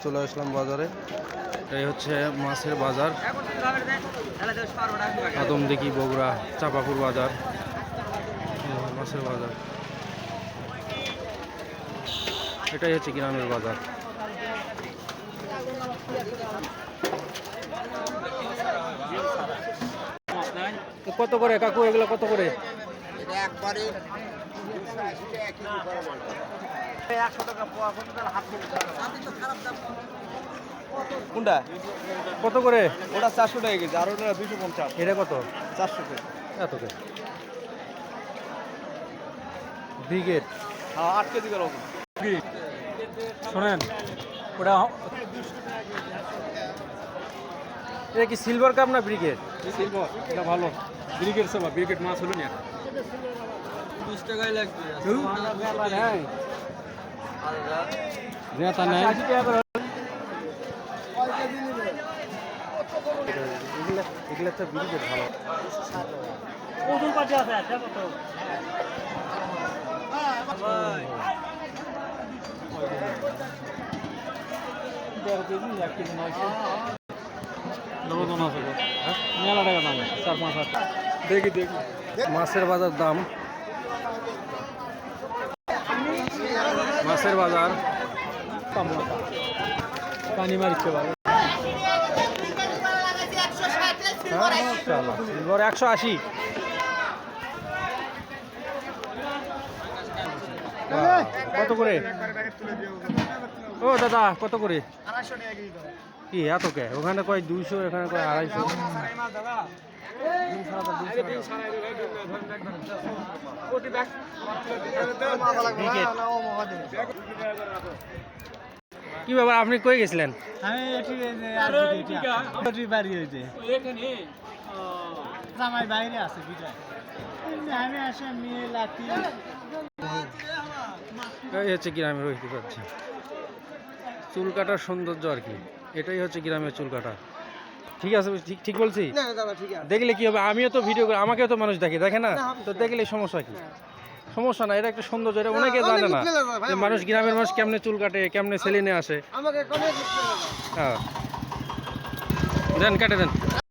চলে আসলাম বাজারে। এটাই হচ্ছে মাছের বাজার, আদমদিঘি বগুড়া চাঁপাপুর বাজার, মাছের বাজার। এটাই হচ্ছে গ্রামের বাজার। কত করে কাকু এগুলো কত করে? কোনটা কত করে? ওটা 400 টাকা কেজি, আর ওটা 250। এটা কত? 400 টাকা। এত কে ব্রিগেড? হ্যাঁ 8 কেজি করে। শোনেন, ওটা এটা কি সিলভার কাপ না ব্রিগেড? সিলভার, এটা ভালো। ব্রিগেড সব, ব্রিগেড মাছ হলো না 20 টাকাই লাগবে। হ্যাঁ যেটা নাই এগুলো তো ব্রিগেড ভালো। ওজন পাটি আছে একটা কত? ভাই 1.5 কেজি 1 কেজি 900 আছে। মেলা টাকা দাম, 4-5 হাজার। দেখি মাছের বাজার দাম, মাছের বাজার পানি মারিতে পারে। সিলভার 180। কত করে? ও দাদা কত করে? 250 টাকা কেজি দাও। কি এত কে? ওখানে কয় 200, এখানে কয় 250। কি ব্যাপার, আপনি কই গেছিলেন? আমি এটি বাড়ি হয়েছে জামাই বাইরে আছে বিটা। আমি আসে মেয়ে লাঠি এই হচ্ছে গ্রামের ঐতিহ্য পাচ্ছি, চুল কাটার সৌন্দর্য আর কি। এটাই হচ্ছে গ্রামের চুল কাটা। ঠিক আছে, ঠিক বলছি? দেখলে কি হবে, আমিও তো ভিডিও করি, আমাকেও তো মানুষ দেখে না, তো দেখলে সমস্যা কি? সমস্যা না, এটা একটা সৌন্দর্য, এটা অনেকে জানে না যে মানুষ, গ্রামের মানুষ কেমনে চুল কাটে, কেমনে সেলিনে আসে। হ্যাঁ দেন, কেটে দেন।